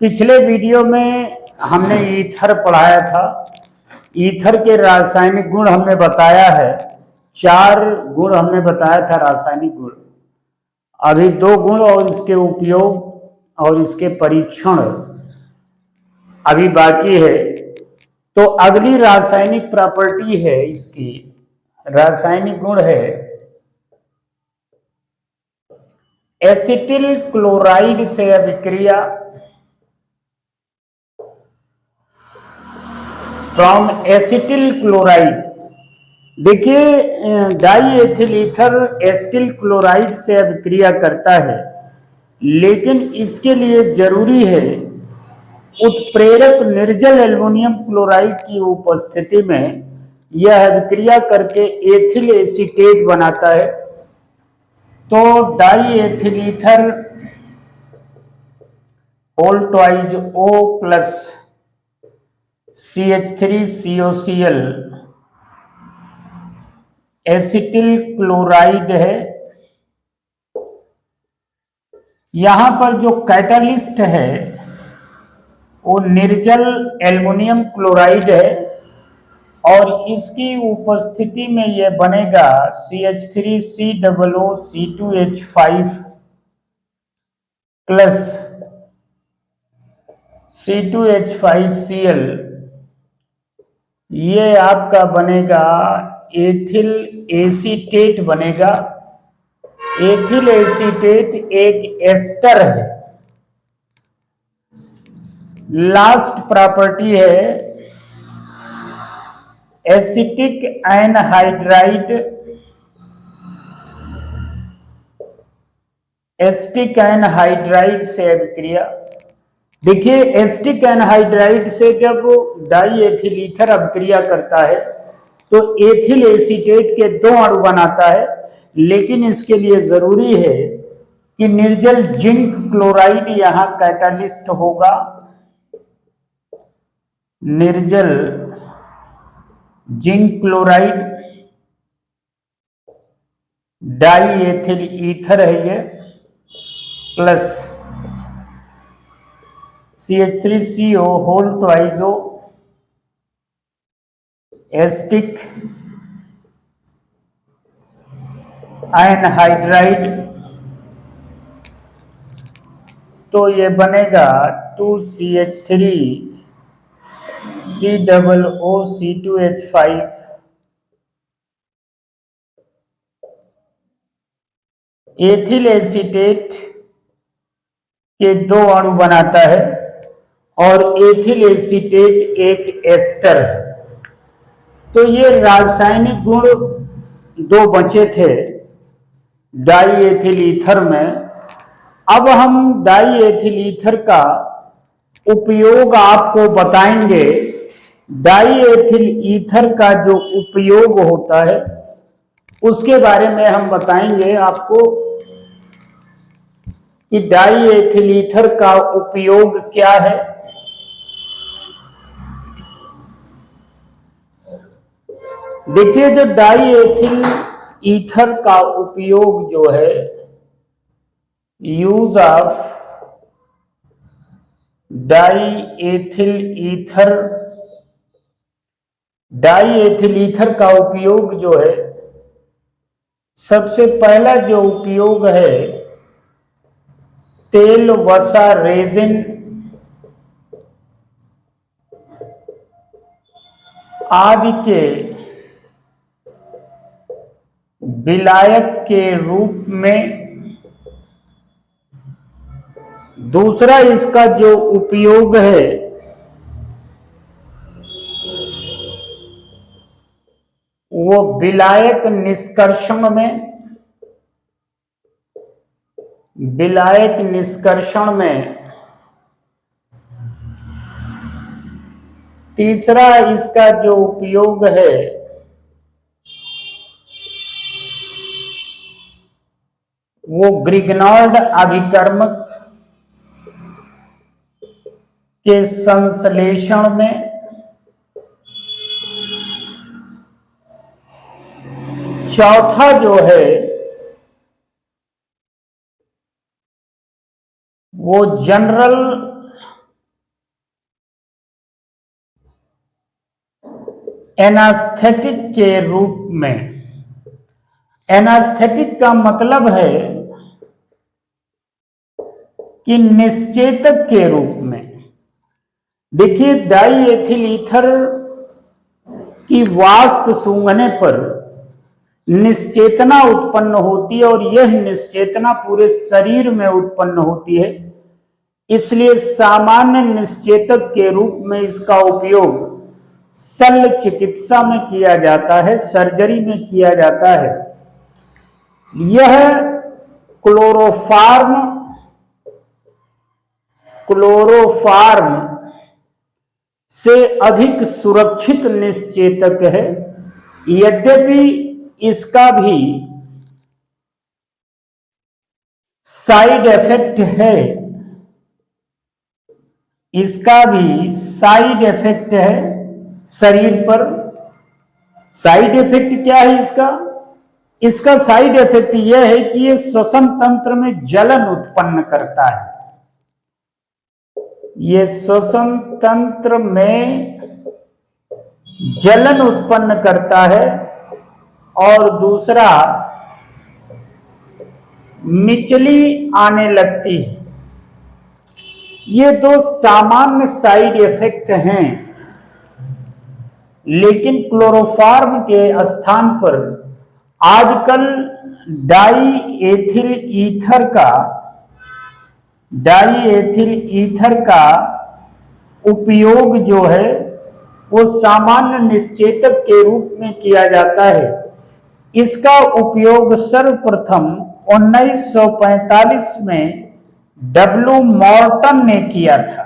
पिछले वीडियो में हमने ईथर पढ़ाया था। ईथर के रासायनिक गुण हमने बताया है। 4 गुण हमने बताया था रासायनिक गुण। अभी 2 गुण और इसके उपयोग और इसके परीक्षण अभी बाकी है। तो अगली रासायनिक प्रॉपर्टी है, इसकी रासायनिक गुण है एसिटिल क्लोराइड से अभिक्रिया फ्रॉम एसिटिल क्लोराइड। देखिए, die ethyl ether acetyl chloride से अभिक्रिया करता है, लेकिन इसके लिए जरूरी है उत्प्रेरक निर्जल एल्युमिनियम क्लोराइड की उपस्थिति में यह अभिक्रिया करके एथिल एसीटेट बनाता है। तो di ethyl ether whole twice O plus CH3COCl acetyl chloride है। यहां पर जो कैटालिस्ट है वो निर्जल एल्युमिनियम क्लोराइड है और इसकी उपस्थिति में यह बनेगा CH3COO C2H5 प्लस C2H5Cl। ये आपका बनेगा एथिल एसीटेट बनेगा। एथिल एसीटेट एक एस्टर है। लास्ट प्रॉपर्टी है एसिटिक एनहाइड्राइड। एसिटिक एनहाइड्राइड से अभिक्रिया। देखिए, एसिटिक एनहाइड्राइड से जब डाई एथिल ईथर अभिक्रिया करता है तो एथिल एसीटेट के 2 अणु बनाता है, लेकिन इसके लिए जरूरी है कि निर्जल जिंक क्लोराइड यहां कैटालिस्ट होगा। निर्जल zinc chloride di ethyl ether है ये, plus CH3CO whole twice O acetic anhydride. तो ये बनेगा 2CH3COOC2H5 एथिल एसीटेट के 2 अणु बनाता है और एथिल एसीटेट एक एस्टर है। तो ये रासायनिक गुण 2 बचे थे डाई एथिल ईथर में। अब हम डाई एथिल ईथर का उपयोग आपको बताएंगे। डाई एथिल ईथर का जो उपयोग होता है उसके बारे में हम बताएंगे आपको कि डाई एथिल ईथर का उपयोग क्या है। देखिए, जो डाई एथिल ईथर का उपयोग जो है, use of die ethyl ether. Die ethyl ether का उपयोग जो है, सबसे पहला जो उपयोग है तेल वसा रेजिन आदि के विलायक के रूप में। दूसरा इसका जो उपयोग है वो विलायक निष्कर्षण में। विलायक निष्कर्षण में। तीसरा इसका जो उपयोग है वो ग्रिग्नॉल्ड अभिकर्मक के संश्लेषण में। चौथा जो है वो जनरल एनास्थेटिक के रूप में, एनास्थेटिक का मतलब है कि निश्चेतक के रूप में। देखिए, डाई एथिल ईथर की वाष्प सूंघने पर निश्चेतना उत्पन्न होती है और यह निश्चेतना पूरे शरीर में उत्पन्न होती है। इसलिए सामान्य निश्चेतक के रूप में इसका उपयोग शल्य चिकित्सा में किया जाता है, सर्जरी में किया जाता है। यह क्लोरोफार्म से अधिक सुरक्षित निश्चेतक है। यद्यपि इसका भी साइड इफेक्ट है, इसका भी साइड इफेक्ट है शरीर पर। साइड इफेक्ट क्या है इसका? इसका साइड इफेक्ट यह है कि यह श्वसन तंत्र में जलन उत्पन्न करता है। ये श्वसन तंत्र में जलन उत्पन्न करता है और दूसरा मिचली आने लगती है। ये दो सामान्य साइड इफेक्ट हैं, लेकिन क्लोरोफार्म के स्थान पर आजकल डाई एथिल ईथर का उपयोग जो है वो सामान्य निश्चेतक के रूप में किया जाता है। इसका उपयोग सर्वप्रथम 1945 में डब्ल्यू मॉर्टन ने किया था।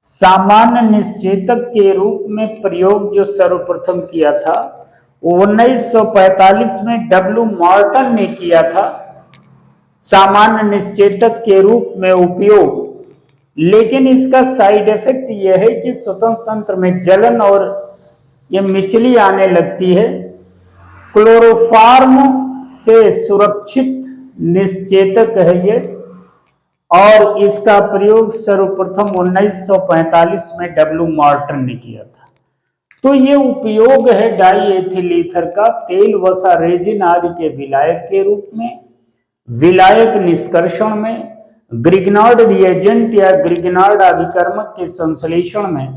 सामान्य निश्चेतक के रूप में प्रयोग जो सर्वप्रथम किया था 1945 में डब्ल्यू मॉर्टन ने किया था, सामान्य निश्चेतक के रूप में उपयोग। लेकिन इसका साइड इफेक्ट यह है कि श्वसन तंत्र में जलन और ये मिचली आने लगती है। क्लोरोफार्म से सुरक्षित निश्चेतक है ये, और इसका प्रयोग सर्वप्रथम 1945 में डब्ल्यू मॉर्टन ने किया था। तो ये उपयोग है डाई एथिल ईथर का तेल वसा रेजिन आदि के विलायक के रूप में, विलायक निष्कर्षण में, ग्रिग्नार्ड रिएजेंट या ग्रिग्नार्ड अभिकर्मक के संश्लेषण में,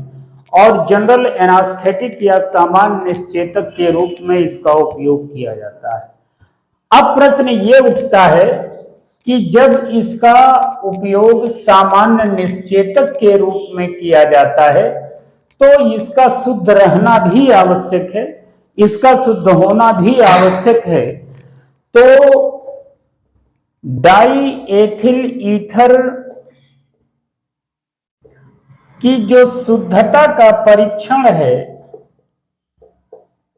और जनरल एनास्थेटिक या सामान्य निश्चेतक के रूप में इसका उपयोग किया जाता है। अब प्रश्न ये उठता है कि जब इसका उपयोग सामान्य निश्चेतक के रूप में किया जाता है तो इसका शुद्ध रहना भी आवश्यक है, इसका शुद्ध होना भी आवश्यक है। तो डाई एथिल ईथर की जो शुद्धता का परीक्षण है,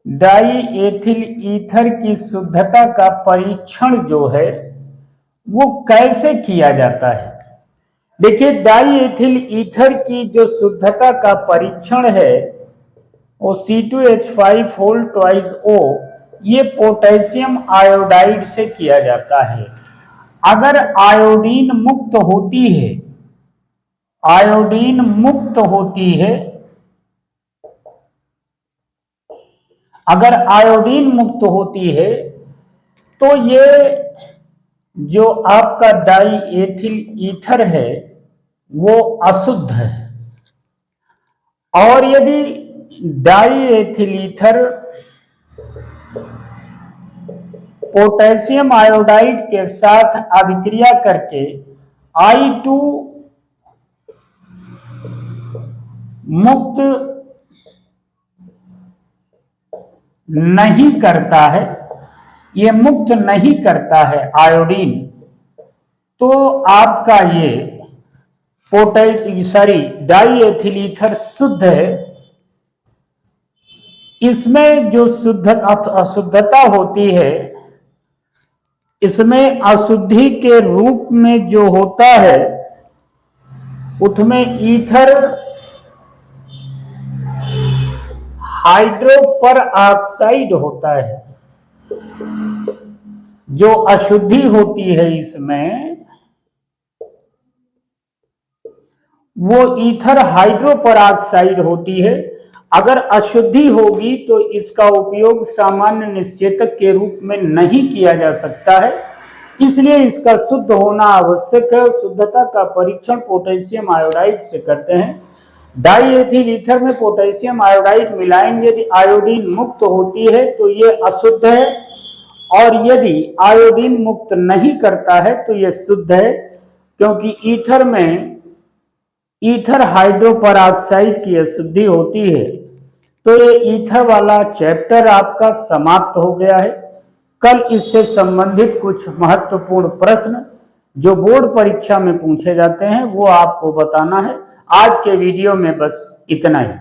डाई एथिल ईथर की शुद्धता का परीक्षण जो है वो कैसे किया जाता है? देखिए, डाई एथिल ईथर की जो शुद्धता का परीक्षण है वो C2H5O, ये पोटेशियम आयोडाइड से किया जाता है। अगर आयोडीन मुक्त होती है, अगर आयोडीन मुक्त होती है तो ये जो आपका डाई एथिल ईथर है वो अशुद्ध है। और यदि die ethyl ether potassium iodide के साथ अभिक्रिया करके I2 मुक्त नहीं करता है, ये मुक्त नहीं करता है आयोडीन, तो आपका ये डाई एथिल ईथर शुद्ध है। इसमें जो अशुद्धता होती है, इसमें अशुद्धि के रूप में जो होता है उसमें ईथर हाइड्रोपर ऑक्साइड होता है। जो अशुद्धि होती है इसमें वो ईथर हाइड्रोपरऑक्साइड होती है। अगर अशुद्धि होगी तो इसका उपयोग सामान्य निश्चेतक के रूप में नहीं किया जा सकता है, इसलिए इसका शुद्ध होना आवश्यक है। शुद्धता का परीक्षण पोटेशियम आयोडाइड से करते हैं। डाई एथिल ईथर में पोटेशियम आयोडाइड मिलाएंगे, यदि आयोडीन मुक्त होती है तो ये अशुद्ध है, और यदि आयोडीन मुक्त नहीं करता है तो ये शुद्ध है, क्योंकि ईथर में ईथर हाइड्रोपरऑक्साइड की अशुद्धि होती है। तो ये ईथर वाला चैप्टर आपका समाप्त हो गया है। कल इससे संबंधित कुछ महत्वपूर्ण प्रश्न जो बोर्ड परीक्षा में पूछे जाते हैं वो आपको बताना है। आज के वीडियो में बस इतना ही।